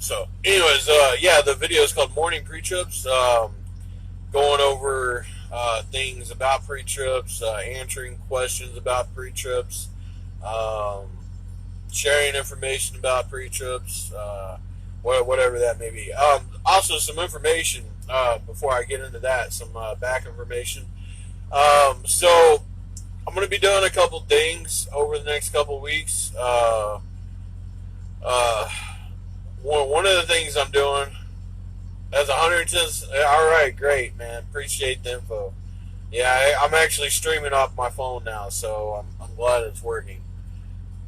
So, anyways, yeah, the video is called Morning Pretrips. Going over things about pre-trips, answering questions about pre-trips, um, sharing information about pre-trips, whatever that may be. Also, some information before I get into that, some back information. So, I'm going to be doing a couple things over the next couple weeks. Uh, one of the things I'm doing, that's 110. All right, great, man. Appreciate the info. Yeah, I'm actually streaming off my phone now, so I'm glad it's working.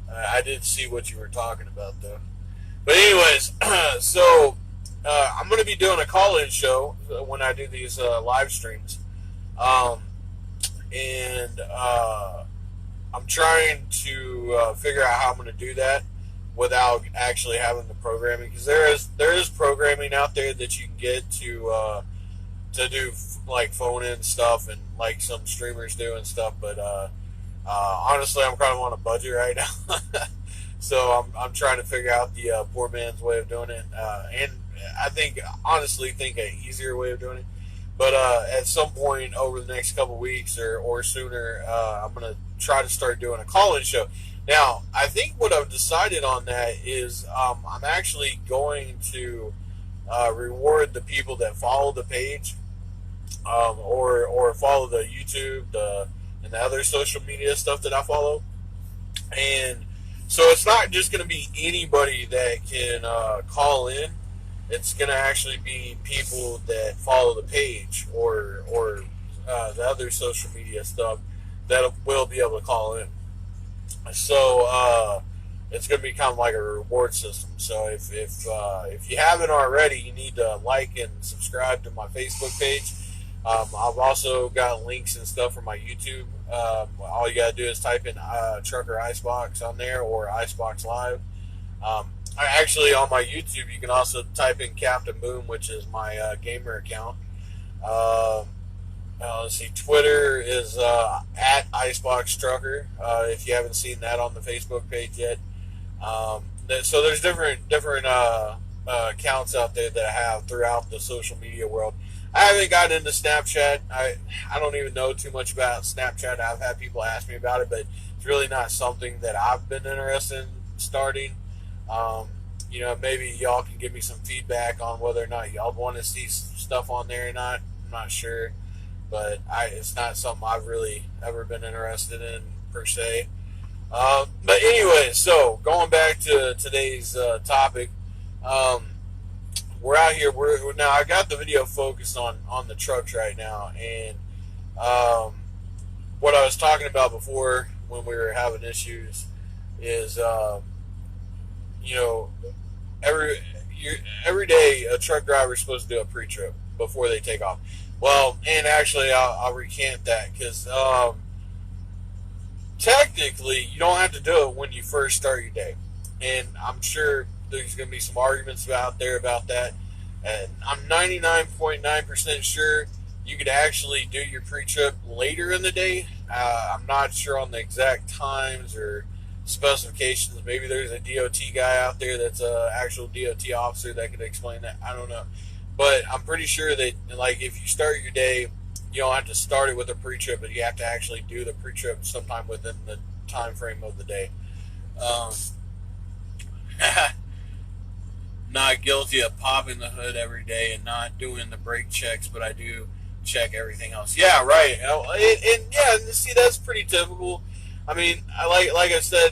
I did see what you were talking about, though. But anyways, so I'm going to be doing a call-in show when I do these live streams, um, and I'm trying to figure out how I'm going to do that without actually having the programming, because there is programming out there that you can get to do like phone in stuff and like some streamers do and stuff. But honestly, I'm kind of on a budget right now, so I'm trying to figure out the poor man's way of doing it, and I honestly think an easier way of doing it. But at some point over the next couple weeks or sooner, I'm gonna try to start doing a call-in show. Now, I think what I've decided on that is I'm actually going to reward the people that follow the page, or follow the YouTube, and the other social media stuff that I follow. And so it's not just going to be anybody that can call in. It's going to actually be people that follow the page or the other social media stuff that will be able to call in. So it's going to be kind of like a reward system. So if you haven't already, you need to like and subscribe to my Facebook page. I've also got links and stuff for my YouTube. All you got to do is type in Trucker Icebox on there, or Icebox Live. Actually, on my YouTube, you can also type in Captain Boom, which is my gamer account. Let's see, Twitter is at Icebox Trucker. If you haven't seen that on the Facebook page yet, so there's different accounts out there that I have throughout the social media world. I haven't gotten into Snapchat. I don't even know too much about Snapchat. I've had people ask me about it, but it's really not something that I've been interested in starting. Maybe y'all can give me some feedback on whether or not y'all want to see stuff on there or not. I'm not sure, but it's not something I've really ever been interested in per se. But anyway, so going back to today's topic, we're out here. Now I got the video focused on the trucks right now, and what I was talking about before when we were having issues is every day a truck driver is supposed to do a pre-trip before they take off. Well, and actually I'll recant that, because technically you don't have to do it when you first start your day, and I'm sure there's going to be some arguments out there about that, and I'm 99.9% sure you could actually do your pre-trip later in the day. I'm not sure on the exact times or specifications. Maybe there's a DOT guy out there that's an actual DOT officer that could explain that. I don't know. But I'm pretty sure that, like, if you start your day, you don't have to start it with a pre-trip, but you have to actually do the pre-trip sometime within the time frame of the day. Not guilty of popping the hood every day and not doing the brake checks, but I do check everything else. Yeah, right. And see, that's pretty typical. I mean, like I said,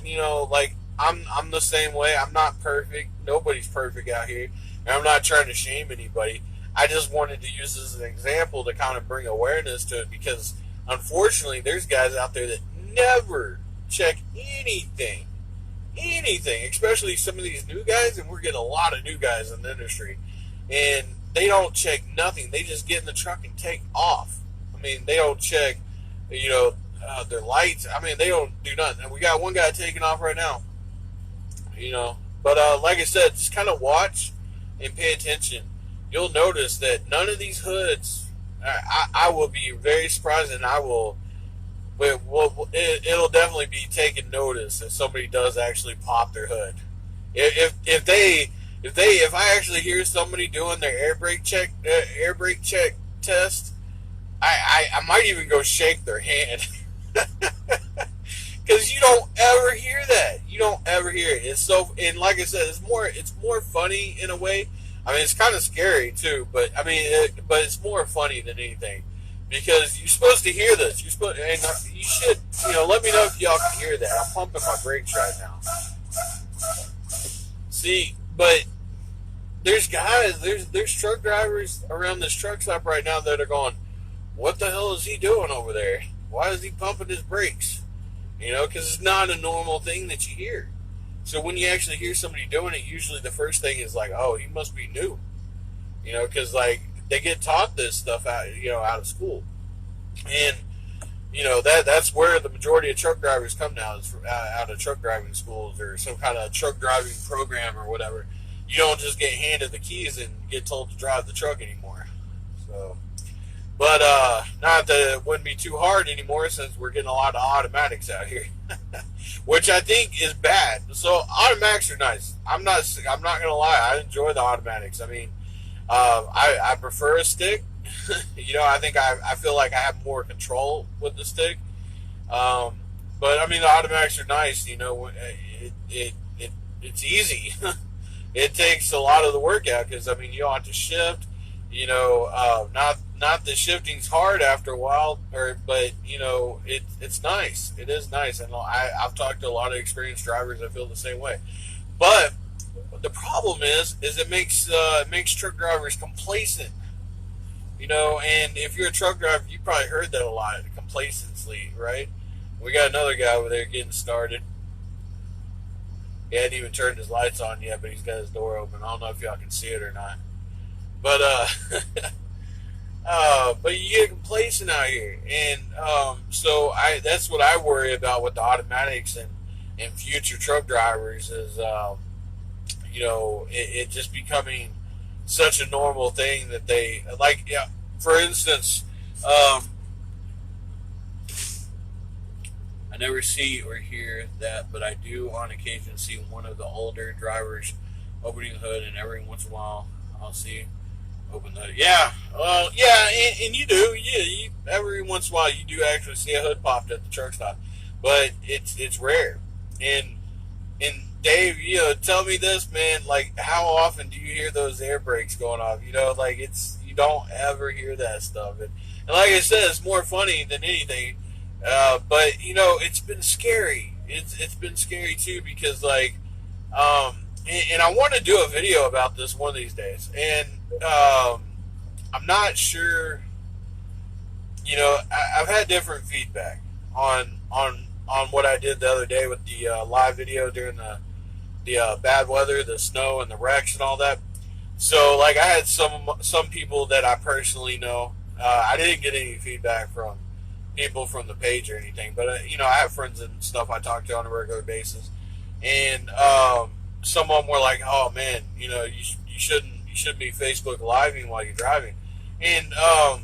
I'm the same way. I'm not perfect. Nobody's perfect out here. And I'm not trying to shame anybody. I just wanted to use this as an example to kind of bring awareness to it, because unfortunately there's guys out there that never check anything, especially some of these new guys, and we're getting a lot of new guys in the industry, and they don't check nothing. They just get in the truck and take off. I mean, they don't check, their lights. I mean, they don't do nothing. And we got one guy taking off right now, but like I said, just kind of watch and pay attention. You'll notice that none of these hoods, I will be very surprised, and it'll definitely be taken notice if somebody does actually pop their hood. If they if I actually hear somebody doing their air brake check test, I might even go shake their hand. Because you don't ever hear that. You don't ever hear it. It's so, and like I said, it's more funny in a way. I mean, it's kind of scary too, but I mean, but it's more funny than anything because you're supposed to hear this. You're supposed, and you should, let me know if y'all can hear that. I'm pumping my brakes right now. See, but there's truck drivers around this truck stop right now that are going, what the hell is he doing over there? Why is he pumping his brakes? Because it's not a normal thing that you hear. So when you actually hear somebody doing it, usually the first thing is like, oh, he must be new. Because like they get taught this stuff out of school, and that's where the majority of truck drivers come now, is out of truck driving schools or some kind of truck driving program or whatever. You don't just get handed the keys and get told to drive the truck anymore. So. But not that it wouldn't be too hard anymore since we're getting a lot of automatics out here, which I think is bad. So automatics are nice. I'm not gonna lie. I enjoy the automatics. I mean, I prefer a stick. I think I feel like I have more control with the stick. But I mean, the automatics are nice. It's easy. It takes a lot of the work out because I mean you don't have to shift. Not the shifting's hard after a while, but it's nice. It is nice, and I've talked to a lot of experienced drivers that feel the same way. But the problem is it makes truck drivers complacent. And if you're a truck driver, you probably heard that a lot, complacency, right? We got another guy over there getting started. He hadn't even turned his lights on yet, but he's got his door open. I don't know if y'all can see it or not. But but you get complacent out here, and so that's what I worry about with the automatics and future truck drivers is it just becoming such a normal thing that they like. Yeah, for instance, I never see or hear that, but I do on occasion see one of the older drivers opening the hood, and every once in a while I'll see. Open the hood. Yeah, well, yeah, and you do. Yeah, every once in a while you do actually see a hood popped at the truck stop, but it's rare. And Dave, tell me this, man. Like, how often do you hear those air brakes going off? Like you don't ever hear that stuff. And like I said, it's more funny than anything. But it's been scary. It's been scary too because like, and I want to do a video about this one of these days. And I'm not sure. I've had different feedback on what I did the other day with the live video during the bad weather, the snow, and the wrecks and all that. So, like, I had some people that I personally know. I didn't get any feedback from people from the page or anything, but I have friends and stuff I talk to on a regular basis, and some of them were like, "Oh man, you shouldn't be Facebook Living while you're driving," and I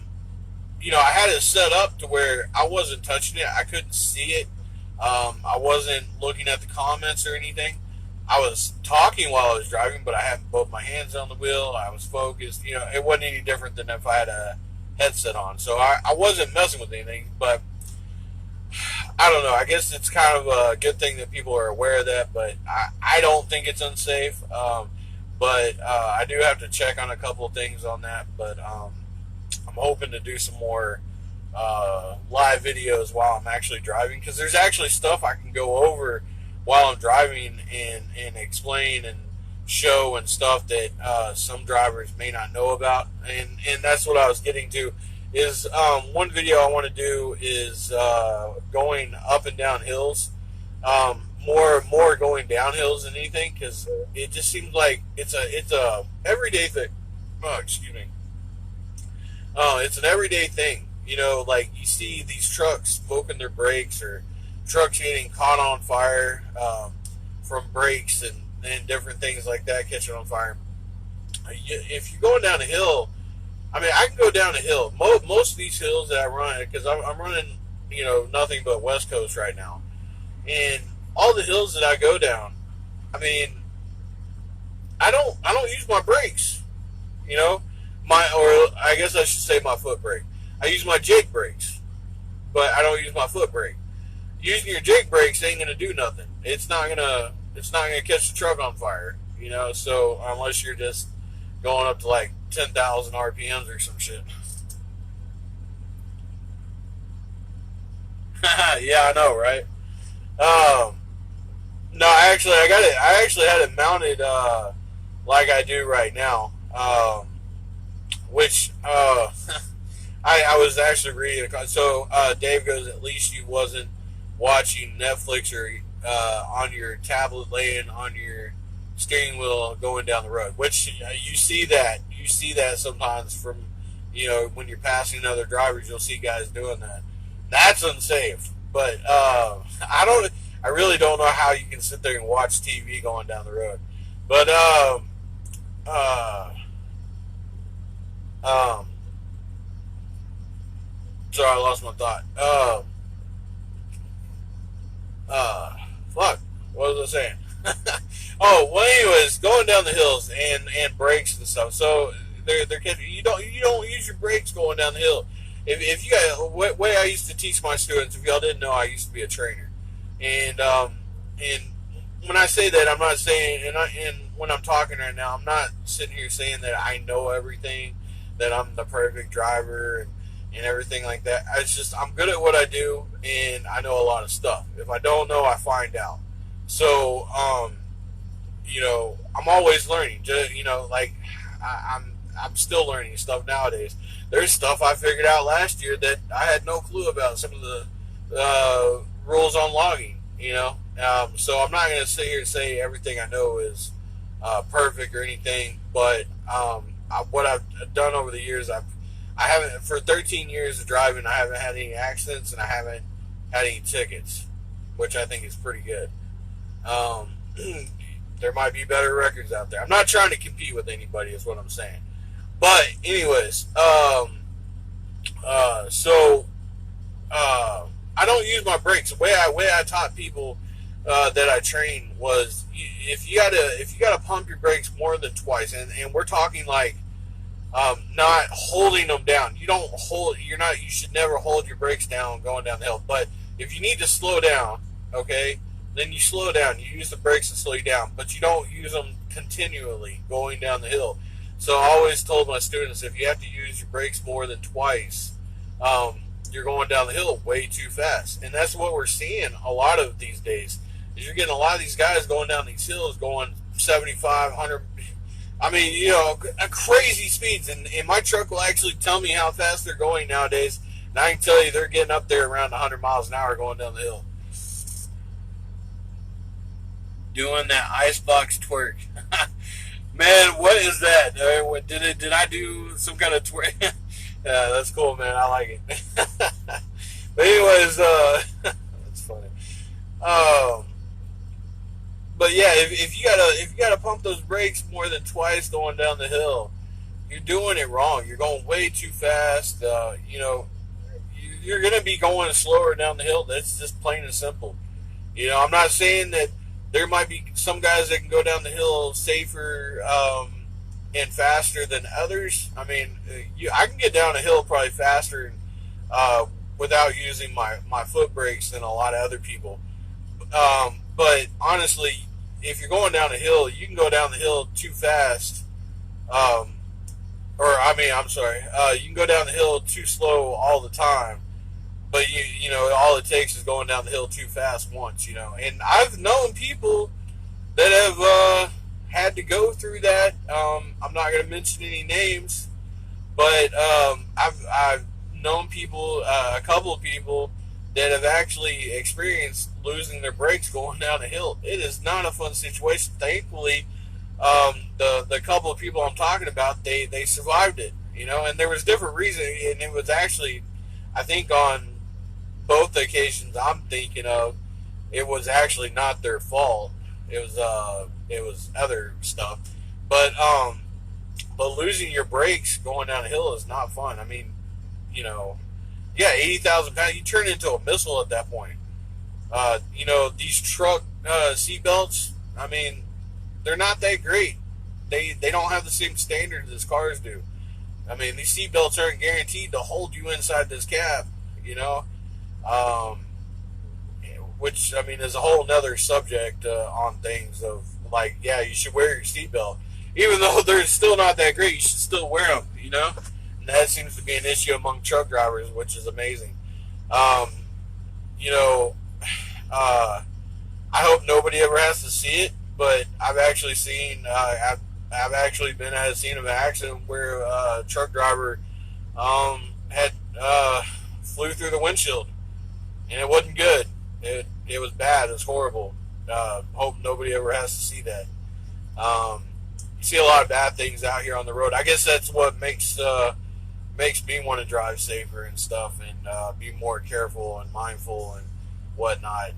had it set up to where I wasn't touching it, I couldn't see it, I wasn't looking at the comments or anything. I was talking while I was driving, but I had both my hands on the wheel. I was focused. It wasn't any different than if I had a headset on. So I wasn't messing with anything, but I don't know. I guess it's kind of a good thing that people are aware of that, but I don't think it's unsafe. But I do have to check on a couple of things on that. But I'm hoping to do some more live videos while I'm actually driving, because there's actually stuff I can go over while I'm driving and explain and show and stuff that some drivers may not know about. And that's what I was getting to is one video I want to do is going up and down hills, more going down hills than anything, because it just seems like it's a everyday thing. Oh, excuse me. It's an everyday thing. Like you see these trucks smoking their brakes, or trucks getting caught on fire from brakes and different things like that catching on fire. If you're going down a hill, I mean, I can go down a hill. Most of these hills that I run, because I'm running, nothing but West Coast right now, and all the hills that I go down, I mean, I don't use my brakes. You know, or I guess I should say my foot brake. I use my Jake brakes, but I don't use my foot brake. Using your Jake brakes ain't gonna do nothing. It's not gonna catch the truck on fire. You know, so unless you're just going up to like 10,000 RPMs or some shit. Yeah, I know, right? Um, no, actually, I got it. I actually had it mounted like I do right now, which I was actually reading. So Dave goes, at least you wasn't watching Netflix or on your tablet, laying on your steering wheel, going down the road. Which you see that sometimes from when you're passing other drivers, you'll see guys doing that. That's unsafe. But I really don't know how you can sit there and watch TV going down the road. But uh, um, sorry, I lost my thought. Fuck. What was I saying? Oh, well, anyways, going down the hills and brakes and stuff. So they're you don't use your brakes going down the hill. If you got way I used to teach my students, if y'all didn't know, I used to be a trainer, and when I say that, I'm not saying, and when I'm talking right now, I'm not sitting here saying that I know everything, that I'm the perfect driver and everything like that. It's just I'm good at what I do, and I know a lot of stuff. If I don't know, I find out. So I'm always learning. Like I'm still learning stuff nowadays. There's stuff I figured out last year that I had no clue about. Some of the rules on logging. So I'm not going to sit here and say everything I know is perfect or anything. But what I've done over the years, I haven't, for 13 years of driving, I haven't had any accidents and I haven't had any tickets, which I think is pretty good. There might be better records out there. I'm not trying to compete with anybody, is what I'm saying. But anyways, I don't use my brakes. The way I taught people that I train was, if you gotta pump your brakes more than twice, and we're talking like not holding them down. You should never hold your brakes down going down the hill. But if you need to slow down, okay, then you slow down. You use the brakes to slow you down, but you don't use them continually going down the hill. So I always told my students, if you have to use your brakes more than twice, you're going down the hill way too fast. And that's what we're seeing a lot of these days, is you're getting a lot of these guys going down these hills going 75, 100, I mean, crazy speeds. And my truck will actually tell me how fast they're going nowadays. And I can tell you they're getting up there around 100 miles an hour going down the hill. Doing that icebox twerk. Man, what is that? Did I do some kind of twerk? Yeah, that's cool, man. I like it. But anyways, that's funny. But yeah, if you gotta pump those brakes more than twice going down the hill, you're doing it wrong. You're going way too fast. You're gonna be going slower down the hill. That's just plain and simple. I'm not saying that there might be some guys that can go down the hill safer and faster than others. I mean, I can get down a hill probably faster without using my foot brakes than a lot of other people. But honestly, if you're going down a hill, you can go down the hill too fast. I'm sorry. You can go down the hill too slow all the time. But all it takes is going down the hill too fast once, And I've known people that have had to go through that. I'm not going to mention any names, but I've known people, a couple of people that have actually experienced losing their brakes going down a hill. It is not a fun situation. Thankfully, the couple of people I'm talking about, they survived it, And there was different reasons, and it was actually, I think on both occasions I'm thinking of, it was actually not their fault. It was other stuff. But losing your brakes going down a hill is not fun. I mean, 80,000 pounds, you turn into a missile at that point. These truck seat belts, I mean, they're not that great. they don't have the same standards as cars do. I mean, these seatbelts aren't guaranteed to hold you inside this cab, you know, um, which I mean is a whole nother subject on things of like, yeah, you should wear your seatbelt, even though they're still not that great. You should still wear them, you know, and that seems to be an issue among truck drivers, which is amazing. Um, you know, I hope nobody ever has to see it, but I've actually seen, I've actually been at a scene of an accident where a truck driver had flew through the windshield, and it wasn't good. It was bad. It was horrible. Hope nobody ever has to see that. You see a lot of bad things out here on the road. I guess that's what makes me want to drive safer and stuff, and be more careful and mindful and whatnot.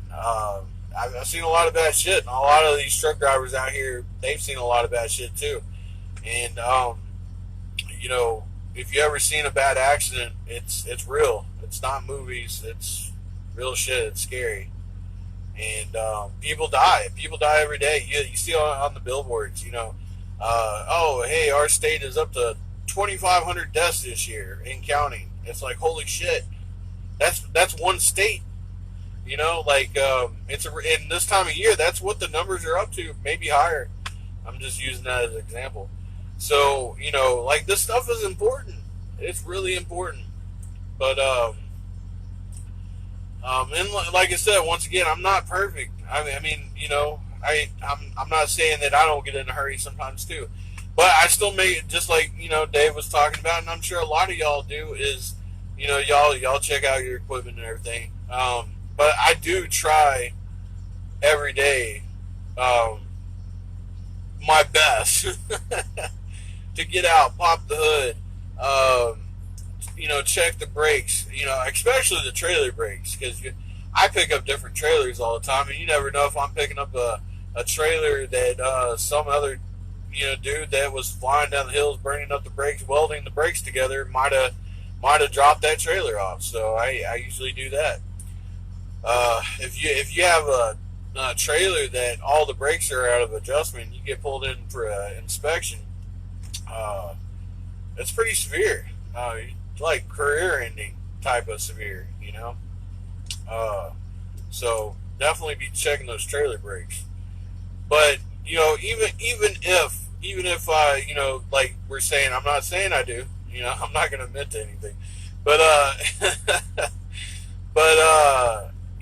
I've seen a lot of bad shit, and a lot of these truck drivers out here, they've seen a lot of bad shit too. And you know, if you ever seen a bad accident, it's real. It's not movies. It's real shit. It's scary. And people die. People die every day. You see on the billboards, you know, oh, hey, our state is up to 2,500 deaths this year and counting. It's like, holy shit. That's one state. You know, like, in this time of year, that's what the numbers are up to, maybe higher. I'm just using that as an example. So, you know, like, this stuff is important. It's really important. But, and like I said, once again, I'm not perfect. I mean, you know, I'm not saying that I don't get in a hurry sometimes too. But I still make it, just like, you know, Dave was talking about, and I'm sure a lot of y'all do, is, you know, y'all check out your equipment and everything. But I do try every day, my best to get out, pop the hood, you know, check the brakes, you know, especially the trailer brakes, because I pick up different trailers all the time, and you never know if I'm picking up a trailer that some other, you know, dude that was flying down the hills, burning up the brakes, welding the brakes together, might have dropped that trailer off. So I usually do that. If you have a trailer that all the brakes are out of adjustment, you get pulled in for an inspection. It's pretty severe. Like career-ending type of severe, you know. So definitely be checking those trailer brakes. But you know, even if I, you know, like we're saying, I'm not saying I do. You know, I'm not going to admit to anything. But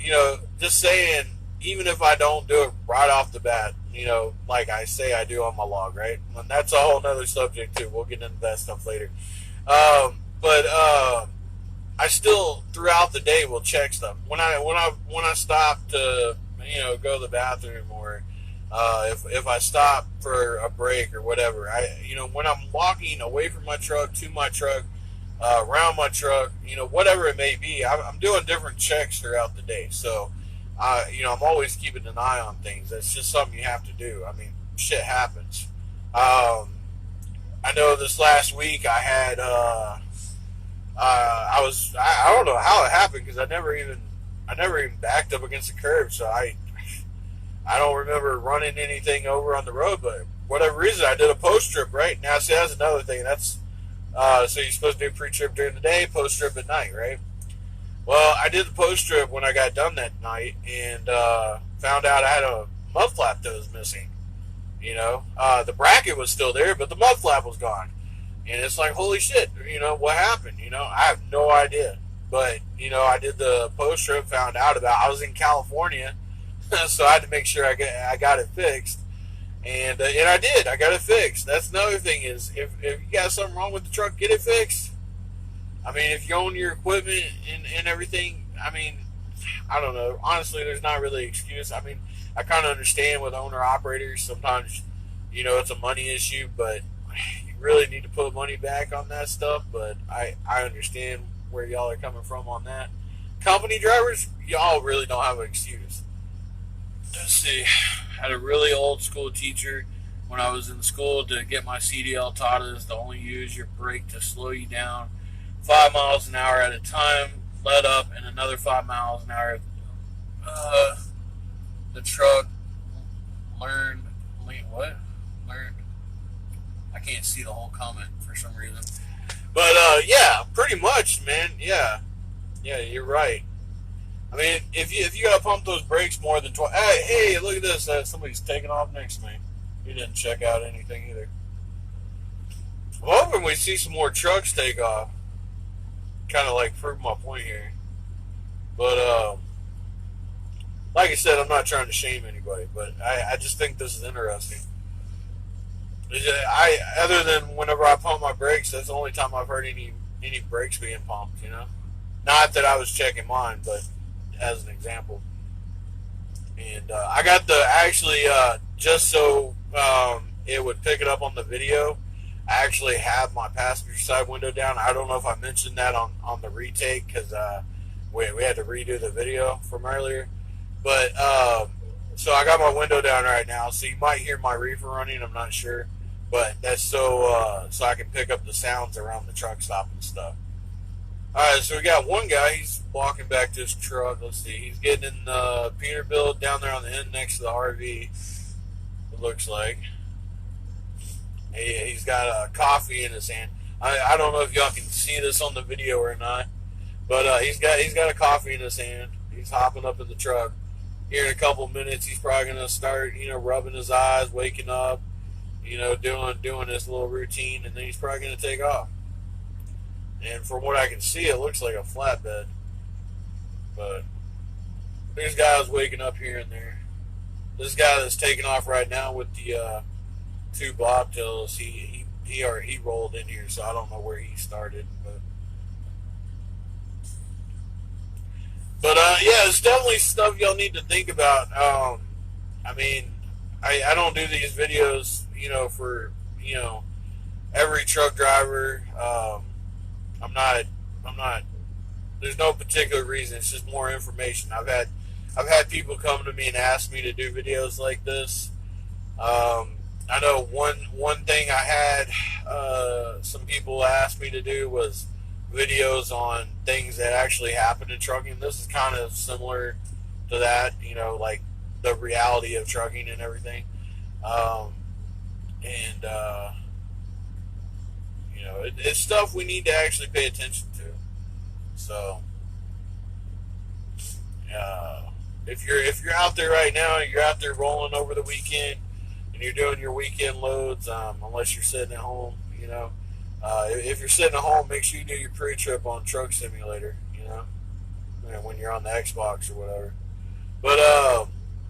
you know, just saying, even if I don't do it right off the bat, you know, like I say I do on my log, right? And that's a whole nother subject too. We'll get into that stuff later. But I still throughout the day will check stuff. When I stop to, you know, go to the bathroom, or if I stop for a break or whatever, you know, when I'm walking away from my truck to my truck, around my truck, you know, whatever it may be, I'm doing different checks throughout the day. So, you know, I'm always keeping an eye on things. That's just something you have to do. I mean, shit happens. I know this last week I had, I don't know how it happened, because I never even backed up against the curb. So I don't remember running anything over on the road, but whatever reason, I did a post trip, right? Now, see, that's another thing. That's, so you're supposed to do pre-trip during the day, post-trip at night, right? Well, I did the post-trip when I got done that night, and found out I had a mud flap that was missing. You know, the bracket was still there, but the mud flap was gone. And it's like, holy shit, you know, what happened? You know, I have no idea. But, you know, I did the post-trip, found out about, I was in California, so I had to make sure I got it fixed. And I did. I got it fixed. That's another thing, is if you got something wrong with the truck, get it fixed. I mean, if you own your equipment and everything, I mean, I don't know. Honestly, there's not really an excuse. I mean, I kind of understand with owner-operators, sometimes, you know, it's a money issue, but you really need to put money back on that stuff. But I understand where y'all are coming from on that. Company drivers, y'all really don't have an excuse. Let's see. I had a really old school teacher when I was in school to get my CDL taught us to only use your brake to slow you down 5 miles an hour at a time, let up, and another 5 miles an hour. The truck learned I can't see the whole comment for some reason. But yeah, pretty much, man. Yeah, you're right. I mean, if you gotta pump those brakes more than twice. Hey, look at this. Somebody's taking off next to me. He didn't check out anything either. I'm hoping we see some more trucks take off. Kind of like prove my point here. But like I said, I'm not trying to shame anybody, but I just think this is interesting. Other than whenever I pump my brakes, that's the only time I've heard any brakes being pumped. You know, not that I was checking mine, but as an example. And I got just so it would pick it up on the video, I actually have my passenger side window down. I don't know if I mentioned that on the retake because we had to redo the video from earlier. But so I got my window down right now, so you might hear my reefer running. I'm not sure, but that's so I can pick up the sounds around the truck stop and stuff. All right, so we got one guy. He's walking back to his truck. Let's see. He's getting in the Peterbilt down there on the end next to the RV. It looks like. He's got a coffee in his hand. I don't know if y'all can see this on the video or not, but he's got a coffee in his hand. He's hopping up in the truck. Here in a couple of minutes, he's probably gonna start, rubbing his eyes, waking up, doing this little routine, and then he's probably gonna take off. And from what I can see, it looks like a flatbed. But there's guys waking up here and there. This guy that's taking off right now with the two bobtails, he rolled in here, so I don't know where he started. But yeah, it's definitely stuff y'all need to think about. I mean, I don't do these videos, for every truck driver. I'm not. There's no particular reason. It's just more information. I've had people come to me and ask me to do videos like this. I know one thing I had some people ask me to do was videos on things that actually happen in trucking. This is kind of similar to that, like the reality of trucking and everything. It's stuff we need to actually pay attention to. So, if you're out there right now, you're out there rolling over the weekend, and you're doing your weekend loads, unless you're sitting at home, if you're sitting at home, make sure you do your pre-trip on Truck Simulator, when you're on the Xbox or whatever.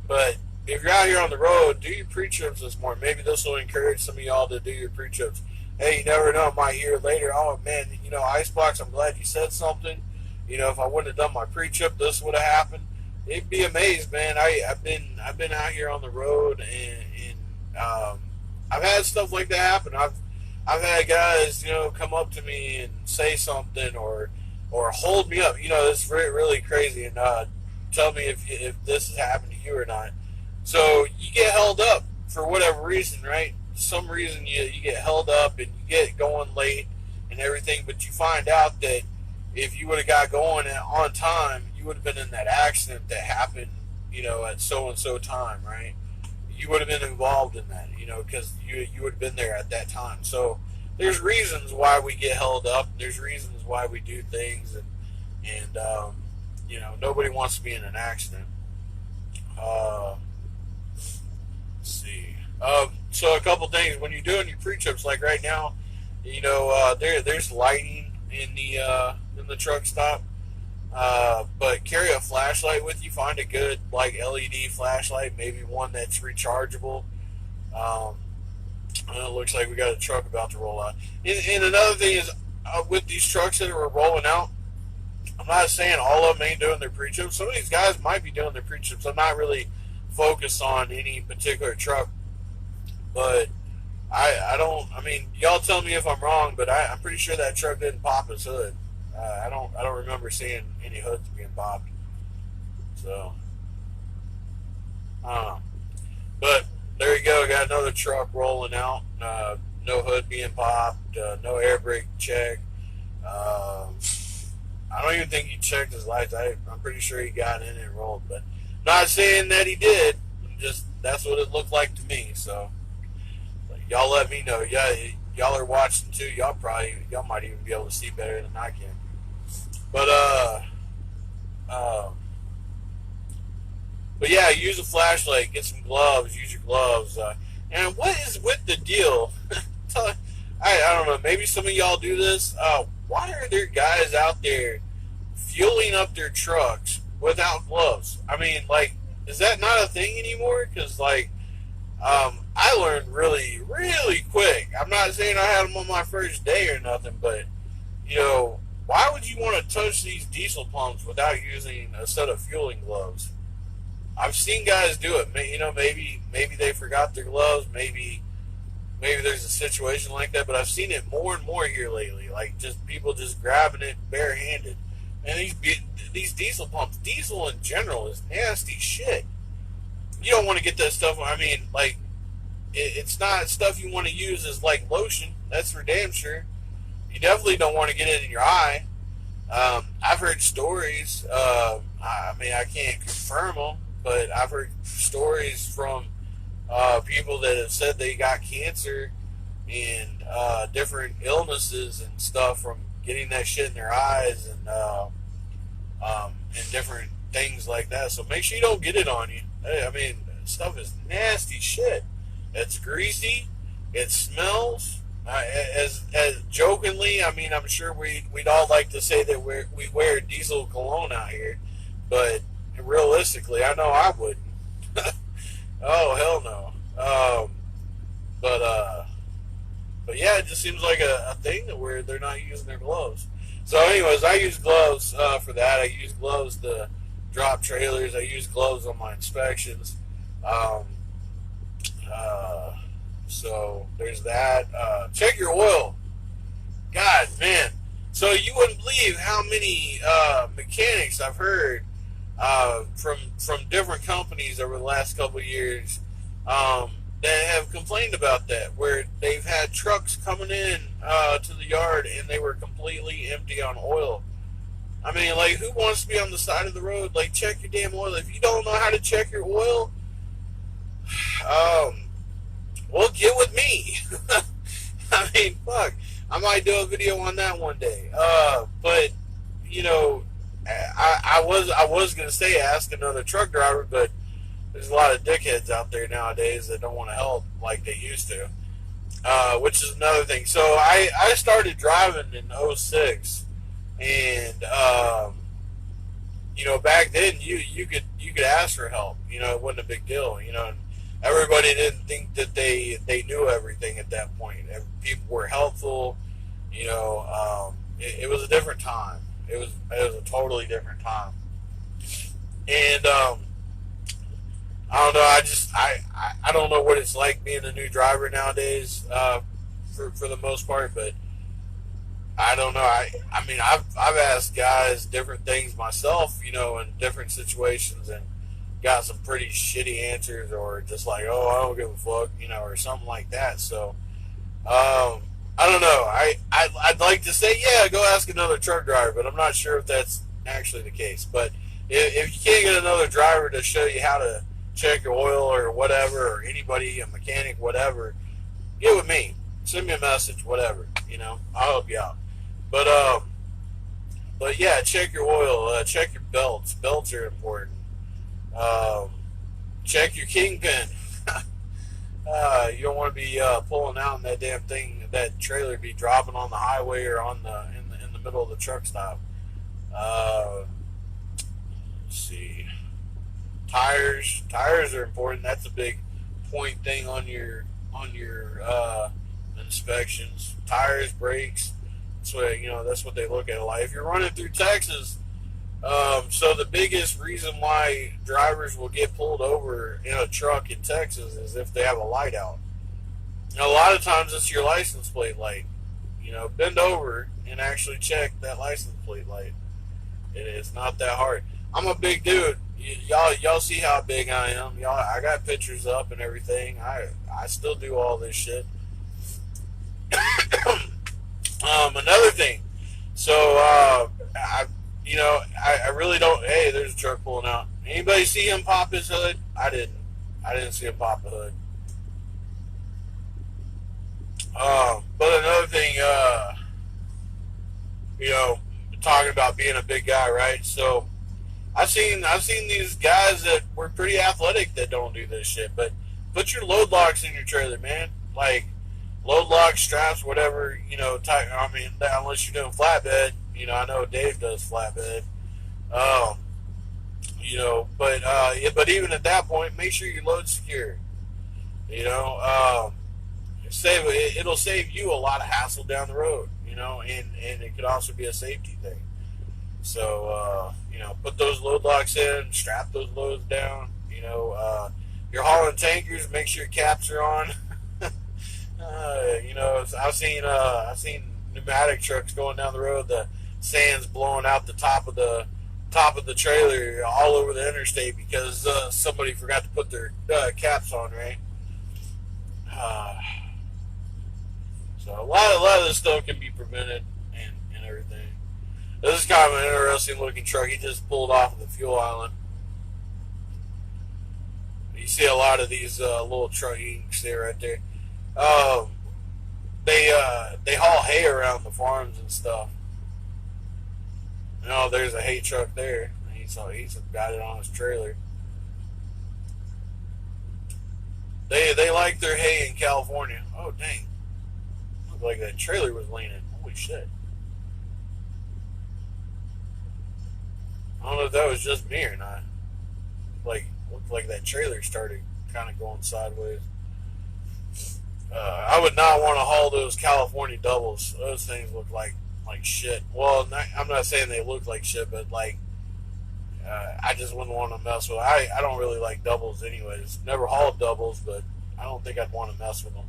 But if you're out here on the road, do your pre-trips this morning. Maybe this will encourage some of y'all to do your pre-trips. Hey, you never know, I might hear later, oh man, Icebox, I'm glad you said something. If I wouldn't have done my pre-trip, this would have happened. You'd be amazed, man. I've been out here on the road, and I've had stuff like that happen. I've had guys, come up to me and say something or hold me up. It's really crazy, and tell me if this has happened to you or not. So you get held up for whatever reason, right? Some reason you get held up and you get going late and everything, but you find out that if you would have got going on time, you would have been in that accident that happened, at so-and-so time, right? You would have been involved in that, because you would have been there at that time. So there's reasons why we get held up. There's reasons why we do things, and nobody wants to be in an accident. Let's see. So a couple things when you're doing your pre-trips, like right now, there's lighting in the truck stop. But carry a flashlight with you. Find a good LED flashlight, maybe one that's rechargeable. It looks like we got a truck about to roll out. And another thing is, with these trucks that are rolling out, I'm not saying all of them ain't doing their pre-trips. Some of these guys might be doing their pre-trips. I'm not really focused on any particular truck, but I mean, y'all tell me if I'm wrong, but I'm pretty sure that truck didn't pop its hood. I don't remember seeing any hoods being popped. So, but there you go. Got another truck rolling out. No hood being popped. No air brake check. I don't even think he checked his lights. I'm pretty sure he got in and rolled, but not saying that he did. Just that's what it looked like to me. So y'all let me know. Yeah, y'all are watching too, y'all might even be able to see better than I can. But um, but yeah, use a flashlight, get some gloves, use your gloves. And what is with the deal? I don't know, maybe some of y'all do this. Why are there guys out there fueling up their trucks without gloves? I mean, like, is that not a thing anymore? Because, like, I learned really, really quick. I'm not saying I had them on my first day or nothing, but, you know, why would you want to touch these diesel pumps without using a set of fueling gloves? I've seen guys do it. You know, maybe they forgot their gloves. Maybe there's a situation like that. But I've seen it more and more here lately. Like, just people just grabbing it barehanded. And these diesel pumps, diesel in general, is nasty shit. You don't want to get that stuff. I mean, like, it's not stuff you want to use as, like, lotion. That's for damn sure. You definitely don't want to get it in your eye. I've heard stories. I mean, I can't confirm them, but I've heard stories from people that have said they got cancer and different illnesses and stuff from getting that shit in their eyes and different things like that. So make sure you don't get it on you. I mean, stuff is nasty shit. It's greasy. It smells. As jokingly, I mean, I'm sure we'd all like to say that we wear diesel cologne out here, but realistically, I know I wouldn't. Oh, hell no. But yeah, it just seems like a thing that where they're not using their gloves. So anyways, I use gloves for that. I use gloves to drop trailers. I use gloves on my inspections. So there's that. Check your oil. God, man. So you wouldn't believe how many mechanics I've heard from different companies over the last couple of years that have complained about that, where they've had trucks coming in to the yard and they were completely empty on oil. I mean, like, who wants to be on the side of the road? Like, check your damn oil. If you don't know how to check your oil, well, get with me. I mean, fuck. I might do a video on that one day. But, you know, I was going to say ask another truck driver, but there's a lot of dickheads out there nowadays that don't want to help like they used to, which is another thing. So I started driving in '06, and, you know, back then you could ask for help. You know, it wasn't a big deal, you know, and everybody didn't think that they knew everything at that point. People were helpful, you know. It was a different time. It was a totally different time. And I don't know. I don't know what it's like being a new driver nowadays, for the most part. But I don't know. I mean, I've asked guys different things myself, you know, in different situations, and got some pretty shitty answers, or just like, oh, I don't give a fuck, you know, or something like that. So, I don't know. I'd like to say, yeah, go ask another truck driver, but I'm not sure if that's actually the case. But if you can't get another driver to show you how to check your oil or whatever, or anybody, a mechanic, whatever, get with me. Send me a message, whatever, you know. I'll help you out. But yeah, check your oil, check your belts. Belts are important. Check your kingpin. You don't want to be pulling out in that damn thing, that trailer be dropping on the highway or on in the middle of the truck stop. Let's see. Tires are important. That's a big point thing on your inspections. Tires, brakes. That's what they look at. Like, if you're running through Texas, so the biggest reason why drivers will get pulled over in a truck in Texas is if they have a light out. And a lot of times it's your license plate light. You know, bend over and actually check that license plate light. It's not that hard. I'm a big dude. Y'all see how big I am. I got pictures up and everything. I still do all this shit. Another thing. So, I really don't. Hey, there's a truck pulling out. Anybody see him pop his hood? I didn't see him pop the hood. But another thing, you know, talking about being a big guy, right? So I've seen these guys that were pretty athletic that don't do this shit. But put your load locks in your trailer, man. Like load locks, straps, whatever. You know, I mean, unless you're doing flatbed. You know, I know Dave does flatbed. Um, you know, but yeah, but even at that point, make sure your load's secure. You know, it'll save you a lot of hassle down the road. You know, and it could also be a safety thing. So, you know, put those load locks in, strap those loads down. You know, you're hauling tankers, make sure your caps are on. You know, I've seen pneumatic trucks going down the road, the sand's blowing out the top of the trailer all over the interstate because somebody forgot to put their caps on, right? So a lot of this stuff can be prevented and everything. This is kind of an interesting looking truck. He just pulled off of the fuel island. You see a lot of these little trucks. You can see right there. They haul hay around the farms and stuff. You know, there's a hay truck there. He's got it on his trailer. They like their hay in California. Oh dang! Looked like that trailer was leaning. Holy shit! I don't know if that was just me or not. Looked like that trailer started kind of going sideways. I would not want to haul those California doubles. Those things look like shit. Well, I'm not saying they look like shit, but I just wouldn't want to mess with. I don't really like doubles, anyways. Never hauled doubles, but I don't think I'd want to mess with them.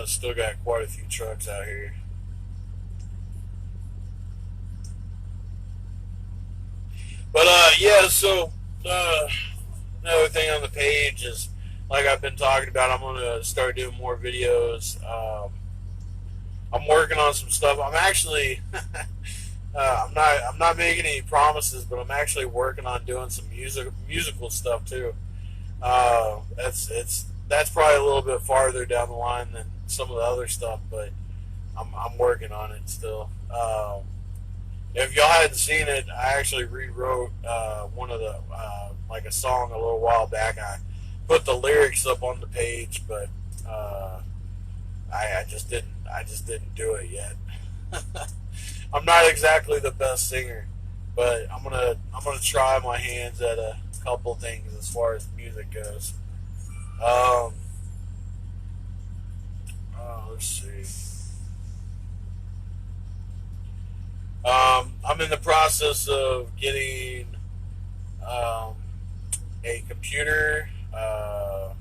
Still got quite a few trucks out here. But yeah, so another thing on the page is, like I've been talking about, I'm gonna start doing more videos. I'm working on some stuff. I'm actually I'm not making any promises, but I'm actually working on doing some musical stuff too. That's probably a little bit farther down the line than some of the other stuff, but I'm working on it still. If y'all hadn't seen it, I actually rewrote one of the like a song a little while back. I put the lyrics up on the page, but I just didn't do it yet. I'm not exactly the best singer, but I'm gonna try my hands at a couple things as far as music goes. Let's see. I'm in the process of getting a computer. I'm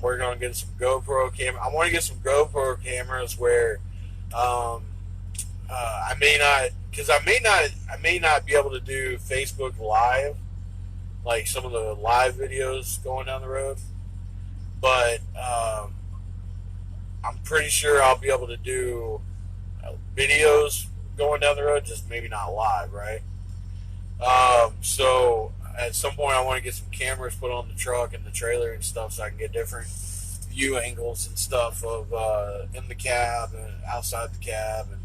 working on getting some GoPro camera. I want to get some GoPro cameras where I may not, because I may not be able to do Facebook Live, like some of the live videos going down the road, but I'm pretty sure I'll be able to do videos going down the road, just maybe not live, right? So at some point I want to get some cameras put on the truck and the trailer and stuff so I can get different view angles and stuff of in the cab and outside the cab, and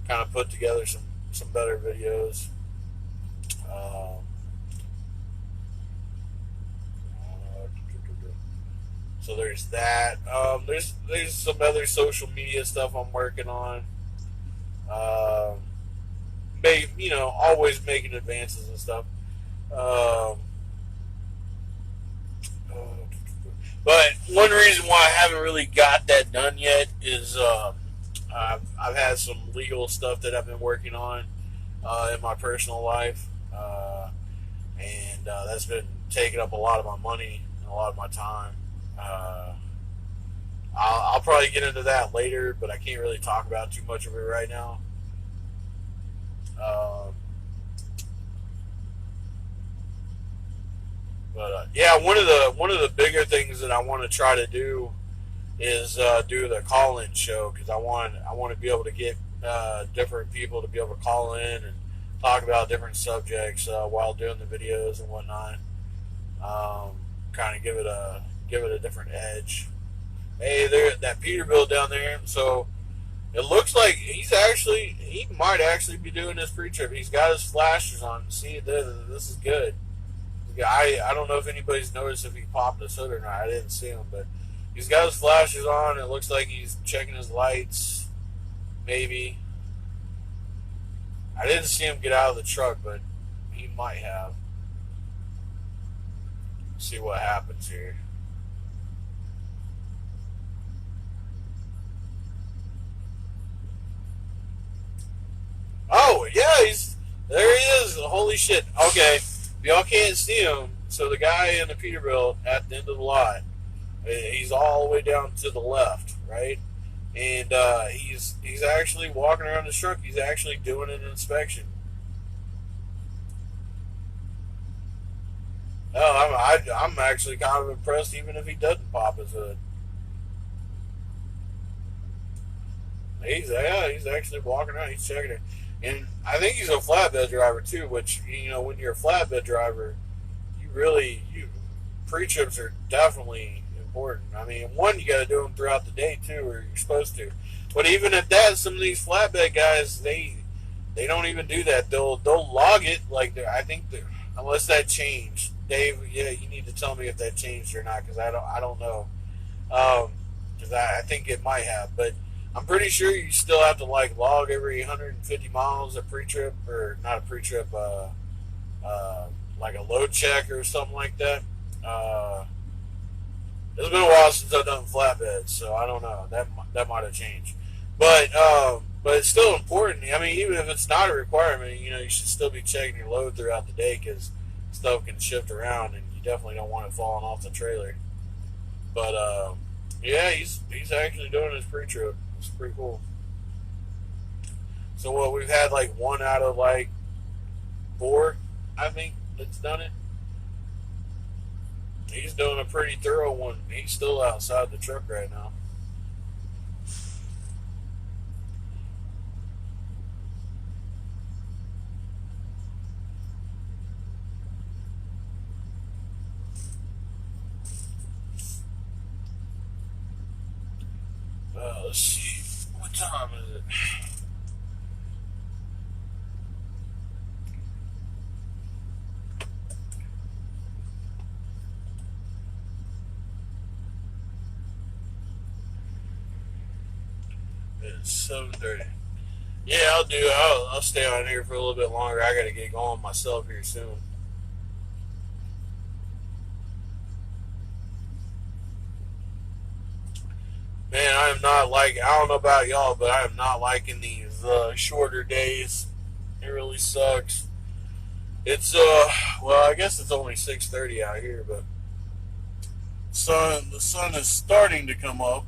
kind of put together some better videos. So there's that. There's some other social media stuff I'm working on. Always making advances and stuff. But one reason why I haven't really got that done yet is I've had some legal stuff that I've been working on in my personal life, and that's been taking up a lot of my money and a lot of my time. I'll probably get into that later, but I can't really talk about too much of it right now. Yeah, one of the bigger things that I want to try to do is do the call-in show, because I want to be able to get different people to be able to call in and talk about different subjects while doing the videos and whatnot. Kind of give it a different edge. Hey, there, that Peterbilt down there. So it looks like he might actually be doing this pre-trip. He's got his flashers on. See, this is good. I don't know if anybody's noticed if he popped his hood or not. I didn't see him, but he's got his flashers on. It looks like he's checking his lights. Maybe. I didn't see him get out of the truck, but he might have. See what happens here. Oh, yeah, there he is. Holy shit. Okay, y'all can't see him. So the guy in the Peterbilt at the end of the lot, he's all the way down to the left, right? And he's actually walking around the truck. He's actually doing an inspection. Oh, I'm actually kind of impressed, even if he doesn't pop his hood. He's actually walking around. He's checking it, and I think he's a flatbed driver too. Which, when you're a flatbed driver, you pre-trips are definitely important. I mean, one, you got to do them throughout the day too, or you're supposed to. But even at that, some of these flatbed guys, they don't even do that. They'll log it like I think unless that changed. Dave, yeah, you need to tell me if that changed or not, because I don't know. Because I think it might have, but I'm pretty sure you still have to log every 150 miles a pre-trip, or not a pre-trip, like a load check or something like that. It's been a while since I've done flatbeds, so I don't know. That might have changed, but it's still important. I mean, even if it's not a requirement, you should still be checking your load throughout the day, because stuff can shift around, and you definitely don't want it falling off the trailer. But yeah, he's actually doing his pre-trip. It's pretty cool. So what, we've had one out of 4, I think, that's done it. He's doing a pretty thorough one. He's still outside the truck right now. Let's see. What time is it? It's 7:30. Yeah, I'll stay on here for a little bit longer. I gotta get going myself here soon. Man, I am not I don't know about y'all, but I am not liking these shorter days. It really sucks. It's well, I guess it's only 6:30 out here, but the sun is starting to come up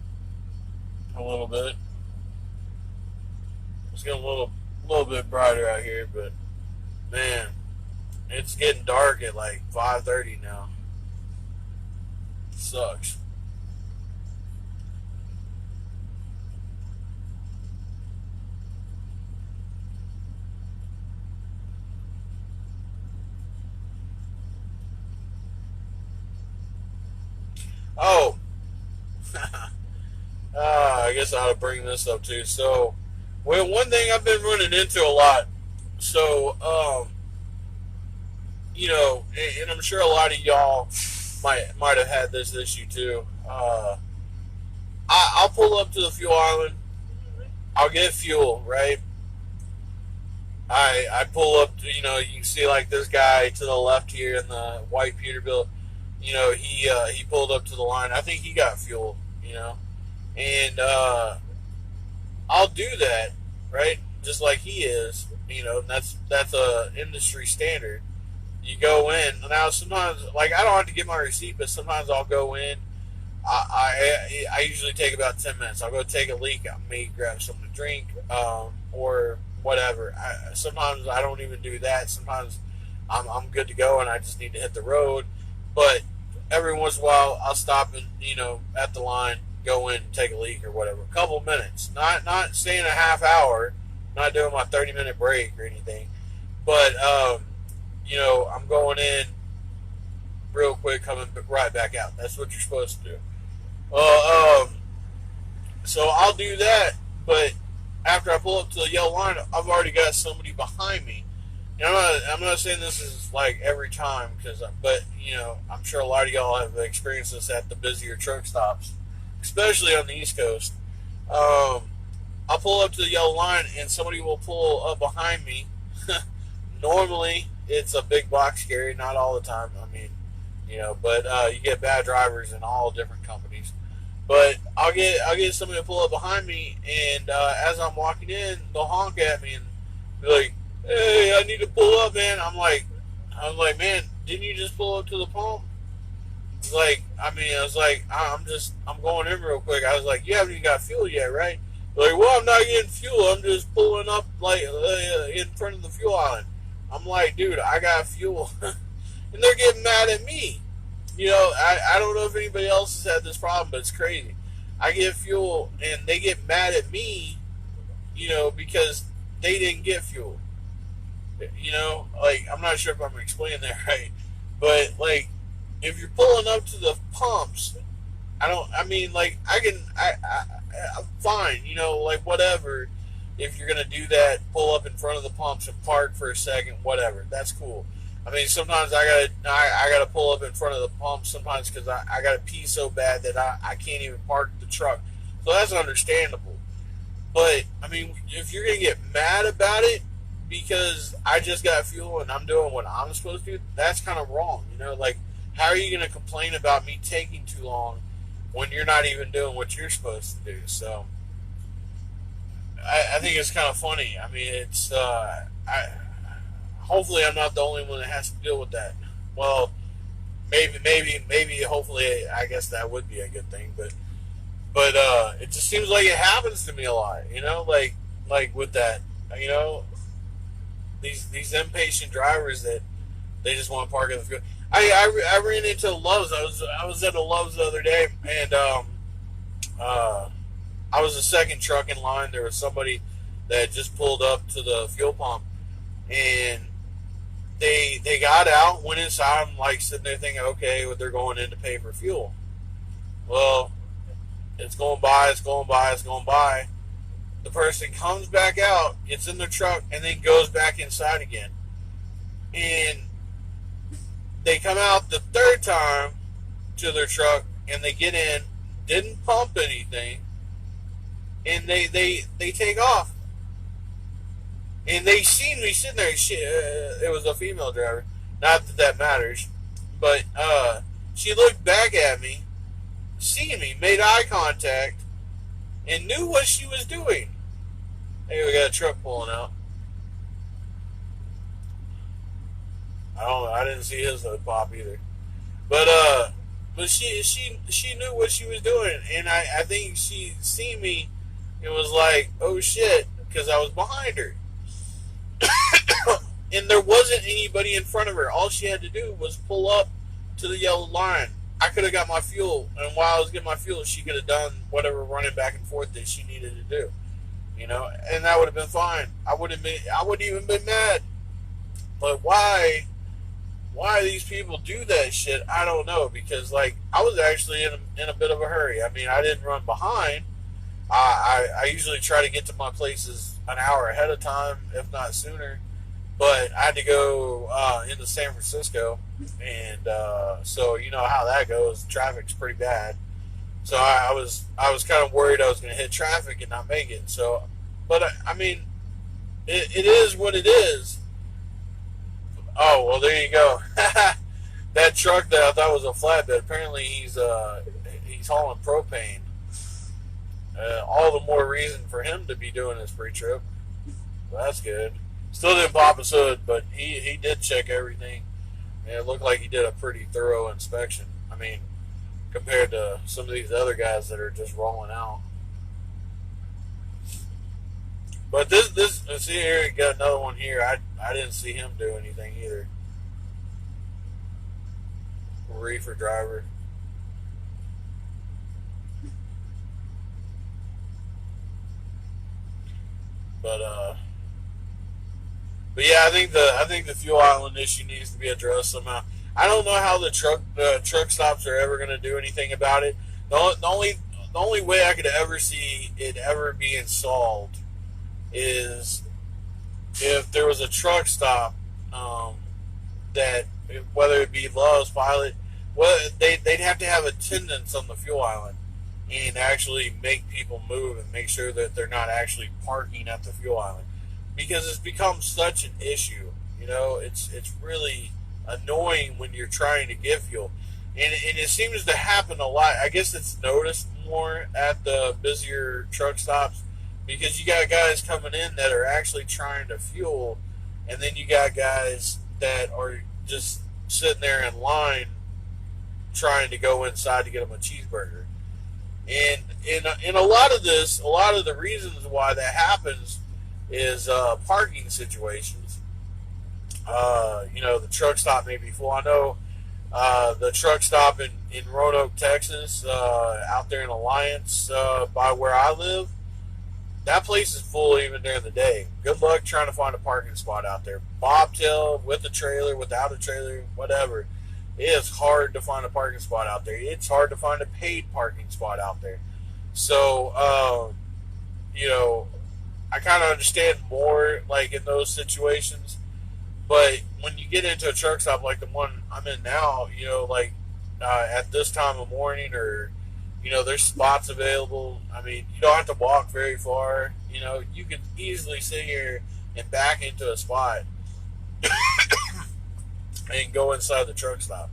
a little bit. It's getting a little bit brighter out here, but man, it's getting dark at 5:30 now. It sucks. Oh, I guess I ought to bring this up too. So, well, one thing I've been running into a lot. So, and I'm sure a lot of y'all might have had this issue too. I'll pull up to the fuel island. I'll get fuel, right? I pull up to, you can see this guy to the left here in the white Peterbilt. He pulled up to the line. I think he got fuel, and I'll do that, right? Just like he is, and that's a industry standard. You go in now. Sometimes, I don't have to get my receipt, but sometimes I'll go in. I usually take about 10 minutes. I'll go take a leak. I may grab something to drink, or whatever. Sometimes I don't even do that. Sometimes I'm good to go, and I just need to hit the road. But every once in a while, I'll stop and at the line, go in and take a leak or whatever. A couple of minutes, not staying a half hour, not doing my 30-minute break or anything. But I'm going in real quick, coming right back out. That's what you're supposed to do. Uh, um, so I'll do that, but after I pull up to the yellow line, I've already got somebody behind me. And I'm not saying this is like every time, but I'm sure a lot of y'all have experienced this at the busier truck stops, especially on the East Coast. Um, I'll pull up to the yellow line, and somebody will pull up behind me. Normally, it's a big box carrier, not all the time. I mean, but you get bad drivers in all different companies. But I'll get somebody to pull up behind me, and as I'm walking in, they'll honk at me and be like, "Hey, I need to pull up, man." I'm like, man, didn't you just pull up to the pump? I was like, I'm going in real quick. I was like, you haven't even got fuel yet, right? They're like, well, I'm not getting fuel. I'm just pulling up like in front of the fuel island. I'm like, dude, I got fuel, and they're getting mad at me. I don't know if anybody else has had this problem, but it's crazy. I get fuel, and they get mad at me, because they didn't get fuel. Like, I'm not sure if I'm explaining that right, but like, if you're pulling up to the pumps, I'm fine, like, whatever. If you're gonna do that, pull up in front of the pumps and park for a second, whatever. That's cool. I mean, sometimes I gotta pull up in front of the pumps sometimes because I gotta pee so bad that I can't even park the truck. So that's understandable. But I mean, if you're gonna get mad about it because I just got fuel and I'm doing what I'm supposed to do, that's kind of wrong. Like, how are you gonna complain about me taking too long when you're not even doing what you're supposed to do? So I think it's kind of funny. I mean, hopefully I'm not the only one that has to deal with that. Well, maybe, hopefully, I guess that would be a good thing. But it just seems like it happens to me a lot. Like with that, you know, these impatient drivers that they just want to park in the field. I ran into Love's. I was at a Love's the other day, and I was the second truck in line. There was somebody that just pulled up to the fuel pump, and they got out, went inside. I'm like sitting there thinking, okay, well, they're going in to pay for fuel. Well, it's going by, it's going by, it's going by. The person comes back out, gets in their truck, and then goes back inside again. And they come out the third time to their truck, and they get in, didn't pump anything, and they take off. And they seen me sitting there. It was a female driver. Not that that matters. But she looked back at me, seen me, made eye contact, and knew what she was doing. Hey, we got a truck pulling out. I didn't see his hood pop either. But she knew what she was doing, and I think she seen me and was like, oh shit, because I was behind her. And there wasn't anybody in front of her. All she had to do was pull up to the yellow line. I could have got my fuel, and while I was getting my fuel, she could have done whatever running back and forth that she needed to do. And that would have been fine. I wouldn't even been mad. But why these people do that shit, I don't know. Because like, I was actually in a bit of a hurry. I mean, I didn't run behind. I usually try to get to my places an hour ahead of time, if not sooner. But I had to go into San Francisco, and so you know how that goes. Traffic's pretty bad. So I was kind of worried I was going to hit traffic and not make it. So, but I mean, it is what it is. Oh well, there you go. That truck that I thought was a flatbed. Apparently he's hauling propane. All the more reason for him to be doing his pre-trip. Well, that's good. Still didn't pop his hood, but he did check everything. And it looked like he did a pretty thorough inspection. I mean, compared to some of these other guys that are just rolling out. But this see here, you got another one here. I didn't see him do anything either. Reefer driver. But yeah, I think the fuel island issue needs to be addressed somehow. I don't know how the truck stops are ever going to do anything about it. The only way I could ever see it ever being solved is if there was a truck stop, that, whether it be Love's, Pilot, well, they'd have to have attendants on the fuel island and actually make people move and make sure that they're not actually parking at the fuel island, because it's become such an issue. You know, it's really annoying when you're trying to get fuel, and it seems to happen a lot. I guess it's noticed more at the busier truck stops, because you got guys coming in that are actually trying to fuel, and then you got guys that are just sitting there in line trying to go inside to get them a cheeseburger. And in a lot of this, a lot of the reasons why that happens is parking situations. You know, the truck stop may be full. I know the truck stop in Roanoke, Texas, out there in Alliance, by where I live, that place is full even during the day. Good luck trying to find a parking spot out there. Bobtail, with a trailer, without a trailer, whatever. It is hard to find a parking spot out there. It's hard to find a paid parking spot out there. So, you know, I kind of understand more, like, in those situations. But when you get into a truck stop like the one I'm in now, you know, like at this time of morning, or, you know, there's spots available. I mean, you don't have to walk very far. You know, you can easily sit here and back into a spot and go inside the truck stop.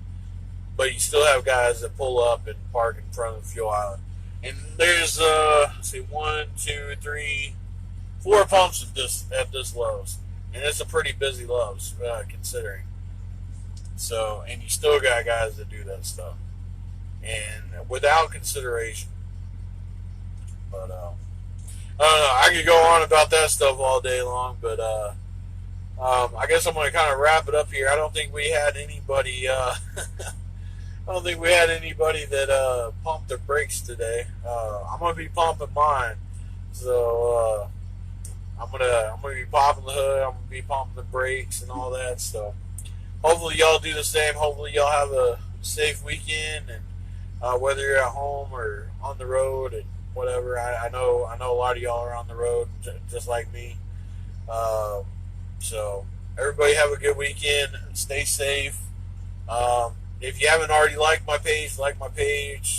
But you still have guys that pull up and park in front of the fuel island. And there's, let's see, 1, 2, 3, 4 pumps at this Lowe's. And it's a pretty busy Lowe's, considering. So, and you still got guys that do that stuff. And without consideration. But, I don't know. I could go on about that stuff all day long, but, I guess I'm going to kind of wrap it up here. I don't think we had anybody, I don't think we had anybody that, pumped their brakes today. I'm going to be pumping mine. So, I'm gonna be popping the hood. I'm gonna be pumping the brakes and all that. So hopefully y'all do the same. Hopefully y'all have a safe weekend, and whether you're at home or on the road and whatever. I know a lot of y'all are on the road just like me. So everybody have a good weekend. Stay safe. If you haven't already liked my page,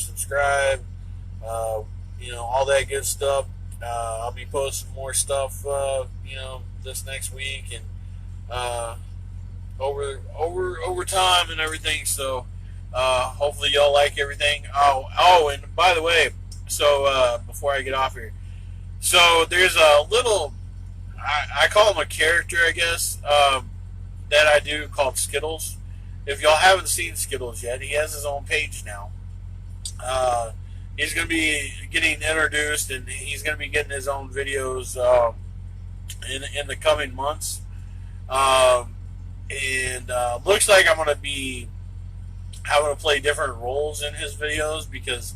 subscribe. You know, all that good stuff. I'll be posting more stuff, you know, this next week and over time and everything. So hopefully y'all like everything. Oh, and by the way, so before I get off here, so there's a little, I call him a character, I guess, that I do called Skittles. If y'all haven't seen Skittles yet, he has his own page now. He's going to be getting introduced, and he's going to be getting his own videos in the coming months. And looks like I'm going to be having to play different roles in his videos, because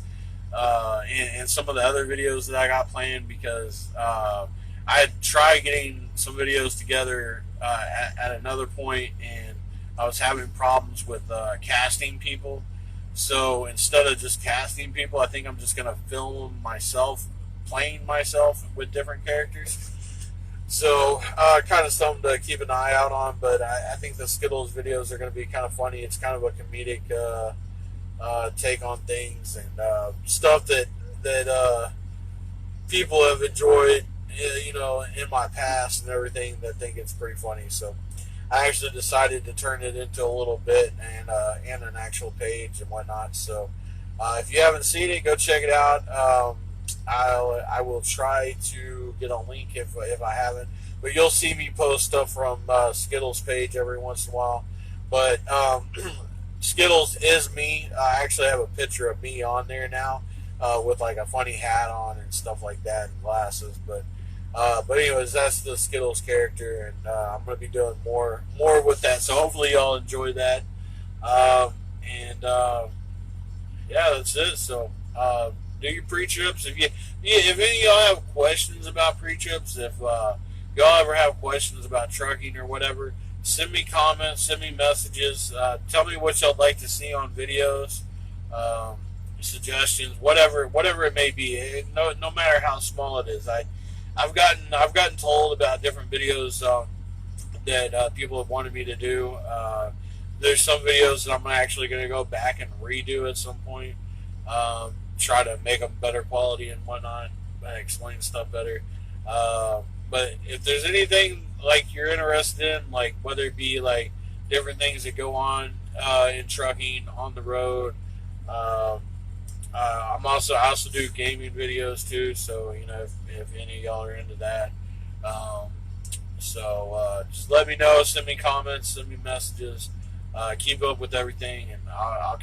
and some of the other videos that I got planned, because I tried getting some videos together at another point, and I was having problems with casting people. So instead of just casting people, I think I'm just going to film myself, playing myself with different characters. So kind of something to keep an eye out on, but I think the Skittles videos are going to be kind of funny. It's kind of a comedic take on things, and stuff that people have enjoyed, you know, in my past and everything, that think it's pretty funny. So I actually decided to turn it into a little bit and an actual page and whatnot. So if you haven't seen it, go check it out. I will try to get a link if I haven't. But you'll see me post stuff from Skittles page every once in a while. But Skittles is me. I actually have a picture of me on there now with like a funny hat on and stuff like that, and glasses. But anyways, that's the Skittles character, and I'm going to be doing more with that. So hopefully y'all enjoy that. Yeah, that's it. So do your pre-trips. If any of y'all have questions about pre-trips, if y'all ever have questions about trucking or whatever, send me comments, send me messages. Tell me what y'all like to see on videos, um, suggestions, whatever it may be. No matter how small it is. I've gotten told about different videos that people have wanted me to do. There's some videos that I'm actually going to go back and redo at some point. Try to make them better quality and whatnot, and explain stuff better. But if there's anything like you're interested in, like whether it be like different things that go on in trucking on the road, I also do gaming videos too. So if any of y'all are into that, just let me know. Send me comments. Send me messages. Keep up with everything, and I'll